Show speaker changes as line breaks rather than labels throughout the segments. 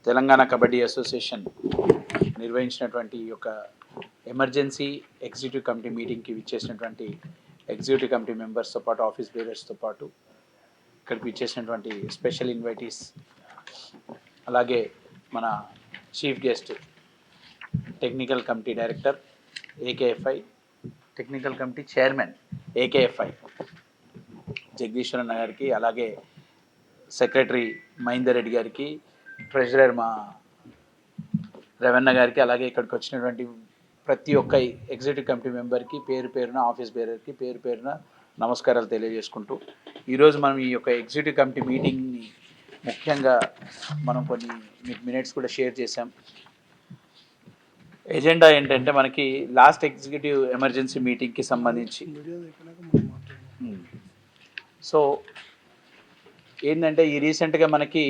Telangana kabaddi association నిర్వహించినటువంటి ఈ యొక్క ఎమర్జెన్సీ ఎగ్జిక్యూటివ్ కమిటీ మీటింగ్కి విచ్చేసినటువంటి ఎగ్జిక్యూటివ్ కమిటీ మెంబర్స్తో పాటు ఆఫీస్ బేరర్స్తో పాటు ఇక్కడికి విచ్చేసినటువంటి స్పెషల్ ఇన్వైటీస్, అలాగే మన chief guest technical committee director AKFI, technical committee chairman AKFI జగదీశ్వరన్న గారికి, అలాగే సెక్రటరీ మహేందర్ రెడ్డి గారికి, ట్రెజరర్ మా రవణ గారికి, అలాగే ఇక్కడికి వచ్చినటువంటి ప్రతి ఒక్క ఎగ్జిక్యూటివ్ కమిటీ మెంబర్కి పేరు పేరున, ఆఫీస్ బేరర్కి పేరు పేరున నమస్కారాలు తెలియజేసుకుంటూ, ఈరోజు మనం ఈ యొక్క ఎగ్జిక్యూటివ్ కమిటీ మీటింగ్ని ముఖ్యంగా మనం కొన్ని మినిట్స్ కూడా షేర్ చేశాం. ఎజెండా ఏంటంటే మనకి లాస్ట్ ఎగ్జిక్యూటివ్ ఎమర్జెన్సీ మీటింగ్కి సంబంధించి సో ఏంటంటే ఈ రీసెంట్గా మనకి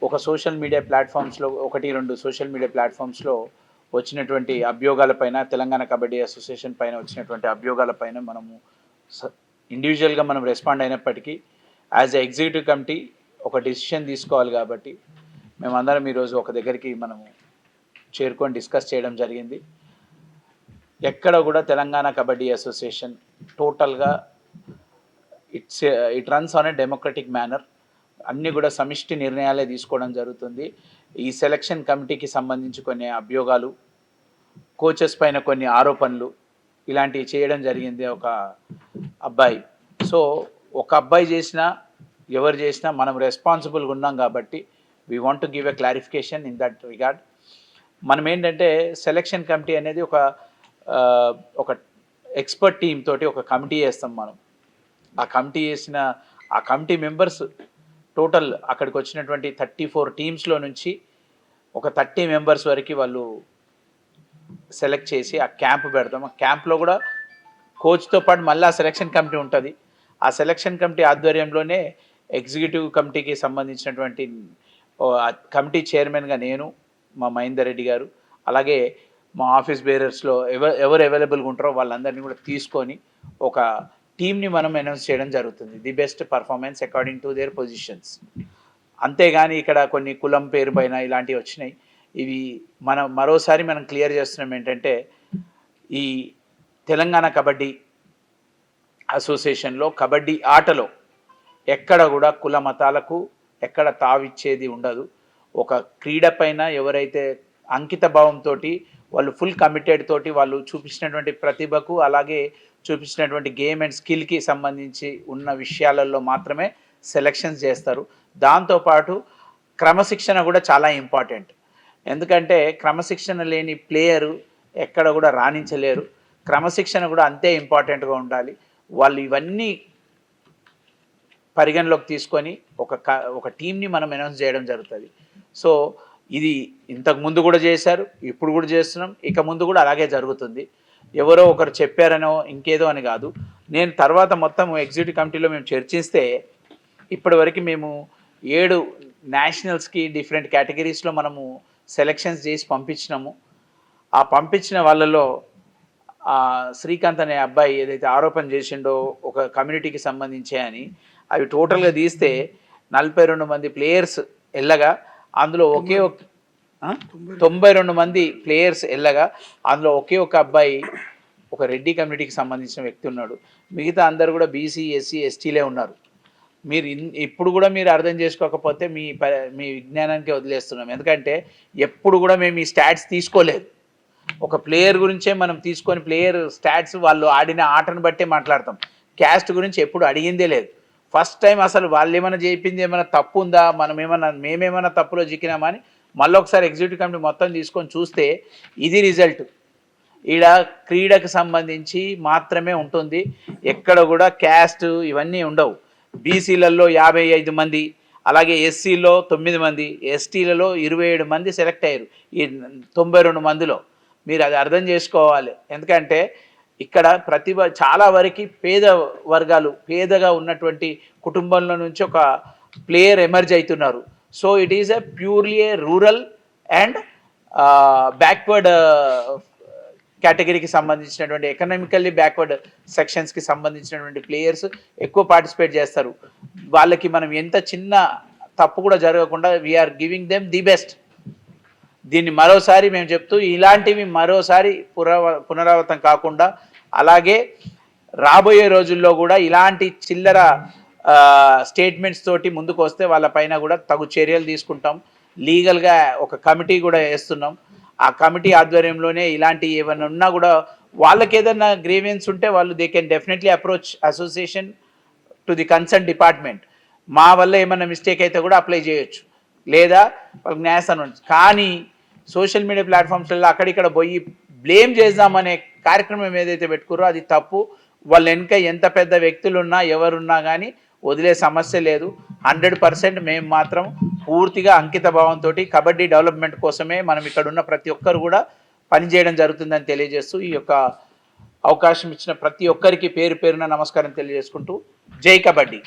ఒక సోషల్ మీడియా ప్లాట్ఫామ్స్లో, 1-2 సోషల్ మీడియా ప్లాట్ఫామ్స్లో వచ్చినటువంటి అభియోగాలపైన, తెలంగాణ కబడ్డీ అసోసియేషన్ పైన వచ్చినటువంటి అభియోగాలపైన మనము ఇండివిజువల్గా మనం రెస్పాండ్ అయినప్పటికీ యాజ్ ఎ ఎగ్జిక్యూటివ్ కమిటీ ఒక డిసిషన్ తీసుకోవాలి కాబట్టి మేమందరం ఈరోజు ఒక దగ్గరికి మనము చేరుకొని డిస్కస్ చేయడం జరిగింది. ఎక్కడ కూడా తెలంగాణ కబడ్డీ అసోసియేషన్ టోటల్గా it runs on a democratic manner. అన్నీ కూడా సమిష్టి నిర్ణయాలే తీసుకోవడం జరుగుతుంది. ఈ సెలక్షన్ కమిటీకి సంబంధించి కొన్ని అభియోగాలు, కోచెస్ పైన కొన్ని ఆరోపణలు ఇలాంటివి చేయడం జరిగింది ఒక అబ్బాయి. సో ఒక అబ్బాయి చేసినా ఎవరు చేసినా మనం రెస్పాన్సిబుల్గా ఉన్నాం కాబట్టి we want to give a clarification in that regard. మనం ఏంటంటే సెలక్షన్ కమిటీ అనేది ఒక ఎక్స్పర్ట్ టీమ్ తోటి ఒక కమిటీ చేస్తాం మనం. ఆ కమిటీ మెంబర్స్ టోటల్ అక్కడికి వచ్చినటువంటి 34 టీమ్స్లో నుంచి ఒక 30 మెంబర్స్ వరకు వాళ్ళు సెలెక్ట్ చేసి ఆ క్యాంప్ పెడతాం. ఆ క్యాంప్లో కూడా కోచ్తో పాటు మళ్ళీ ఆ సెలక్షన్ కమిటీ ఉంటుంది. ఆ సెలక్షన్ కమిటీ ఆధ్వర్యంలోనే ఎగ్జిక్యూటివ్ కమిటీకి సంబంధించినటువంటి కమిటీ చైర్మన్గా నేను, మా మహేందర్ రెడ్డి గారు, అలాగే మా ఆఫీస్ బేరర్స్లో ఎవరు అవైలబుల్గా ఉంటారో వాళ్ళందరినీ కూడా తీసుకొని ఒక టీమ్ని మనం అనౌన్స్ చేయడం జరుగుతుంది. The best performance according to their positions. అంతేగాని ఇక్కడ కొన్ని కులం పేరు పైన ఇలాంటివి వచ్చినాయి. ఇవి మరోసారి మనం క్లియర్ చేస్తున్నాం ఏంటంటే ఈ తెలంగాణ కబడ్డీ అసోసియేషన్లో కబడ్డీ ఆటలో ఎక్కడ కూడా కుల మతాలకు ఎక్కడ తావిచ్చేది ఉండదు. ఒక క్రీడ పైన ఎవరైతే అంకిత భావంతో వాళ్ళు ఫుల్ కమిటెడ్ తోటి వాళ్ళు చూపించినటువంటి ప్రతిభకు, అలాగే చూపించినటువంటి గేమ్ అండ్ స్కిల్కి సంబంధించి ఉన్న విషయాలలో మాత్రమే సెలక్షన్స్ చేస్తారు. దాంతోపాటు క్రమశిక్షణ కూడా చాలా ఇంపార్టెంట్. ఎందుకంటే క్రమశిక్షణ లేని ప్లేయరు ఎక్కడ కూడా రాణించలేరు. క్రమశిక్షణ కూడా అంతే ఇంపార్టెంట్గా ఉండాలి. వాళ్ళు ఇవన్నీ పరిగణలోకి తీసుకొని ఒక టీంని మనం అనౌన్స్ చేయడం జరుగుతుంది. సో ఇది ఇంతకు ముందు కూడా చేశారు, ఇప్పుడు కూడా చేస్తున్నాం, ఇక ముందు కూడా అలాగే జరుగుతుంది. ఎవరో ఒకరు చెప్పారనో ఇంకేదో అని కాదు. నేను తర్వాత మొత్తం ఎగ్జిక్యూటివ్ కమిటీలో మేము చర్చిస్తే ఇప్పటివరకు మేము 7 నేషనల్స్కి డిఫరెంట్ కేటగిరీస్లో మనము సెలక్షన్స్ చేసి పంపించినాము. ఆ పంపించిన వాళ్ళలో శ్రీకాంత్ అనే అబ్బాయి ఏదైతే ఆరోపణ చేసిండో ఒక కమ్యూనిటీకి సంబంధించే అని, అవి టోటల్గా తీస్తే 42 మంది ప్లేయర్స్ వెళ్ళగా అందులో 92 మంది ప్లేయర్స్ వెళ్ళగా అందులో ఒకే ఒక అబ్బాయి ఒక రెడ్డి కమ్యూనిటీకి సంబంధించిన వ్యక్తి ఉన్నాడు. మిగతా అందరు కూడా బీసీ, ఎస్సీ, ఎస్టీలే ఉన్నారు. మీరు ఇప్పుడు కూడా మీరు అర్థం చేసుకోకపోతే మీ విజ్ఞానానికి వదిలేస్తున్నాం. ఎందుకంటే ఎప్పుడు కూడా మేము ఈ స్టాట్స్ తీసుకోలేదు. ఒక ప్లేయర్ గురించే మనం తీసుకొని ప్లేయర్ స్టాట్స్ వాళ్ళు ఆడిన ఆటను బట్టే మాట్లాడతాం. క్యాస్ట్ గురించి ఎప్పుడు అడిగిందే లేదు. ఫస్ట్ టైం అసలు వాళ్ళు ఏమైనా చెప్పింది ఏమైనా తప్పు ఉందా, మేమేమైనా తప్పులో చిక్కినామా అని మళ్ళీ ఒకసారి ఎగ్జిక్యూటివ్ కమిటీ మొత్తం తీసుకొని చూస్తే ఇది రిజల్ట్. ఈడ క్రీడకు సంబంధించి మాత్రమే ఉంటుంది. ఎక్కడ కూడా క్యాస్ట్ ఇవన్నీ ఉండవు. బీసీలలో 55 మంది, అలాగే ఎస్సీలో 9 మంది, ఎస్టీలలో 27 మంది సెలెక్ట్ అయ్యారు ఈ 92 మందిలో. మీరు అది అర్థం చేసుకోవాలి. ఎందుకంటే ఇక్కడ ప్రతిభ చాలా వరకు పేద వర్గాలు, పేదగా ఉన్నటువంటి కుటుంబంలో నుంచి ఒక ప్లేయర్ ఎమర్జ్ అవుతున్నారు. So it is a purely A rural and backward కేటగిరీకి సంబంధించినటువంటి, ఎకనామికల్లీ బ్యాక్వర్డ్ సెక్షన్స్కి సంబంధించినటువంటి ప్లేయర్స్ ఎక్కువ పార్టిసిపేట్ చేస్తారు. వాళ్ళకి మనం ఎంత చిన్న తప్పు కూడా జరగకుండా we're giving them the best. దీన్ని మరోసారి మేము చెప్తూ ఇలాంటివి మరోసారి పునరావృతం కాకుండా, అలాగే రాబోయే రోజుల్లో కూడా ఇలాంటి చిల్లర స్టేట్మెంట్స్ తోటి ముందుకు వస్తే వాళ్ళపైన కూడా తగు చర్యలు తీసుకుంటాం. లీగల్గా ఒక కమిటీ కూడా వేస్తున్నాం. ఆ కమిటీ ఆధ్వర్యంలోనే ఇలాంటి ఏమైనా ఉన్నా కూడా వాళ్ళకి ఏదైనా గ్రీవెన్స్ ఉంటే వాళ్ళు they can definitely approach association to the concern department. మా వల్ల ఏమైనా మిస్టేక్ అయితే కూడా అప్లై చేయొచ్చు, లేదా వాళ్ళకి న్యాయస్థానం ఉంటుంది. కానీ సోషల్ మీడియా ప్లాట్ఫామ్స్లో అక్కడిక్కడ పోయి బ్లేమ్ చేద్దామనే కార్యక్రమం ఏదైతే పెట్టుకురో అది తప్పు. వాళ్ళ వెనుక ఎంత పెద్ద వ్యక్తులున్నా ఎవరున్నా కానీ వదిలే సమస్య లేదు. 100% మేము మాత్రం పూర్తిగా అంకిత భావంతో కబడ్డీ డెవలప్మెంట్ కోసమే మనం ఇక్కడ ఉన్న ప్రతి ఒక్కరు కూడా పనిచేయడం జరుగుతుందని తెలియజేస్తూ ఈ యొక్క అవకాశం ఇచ్చిన ప్రతి ఒక్కరికి పేరు పేరున నమస్కారం తెలియజేసుకుంటూ జై కబడ్డీ.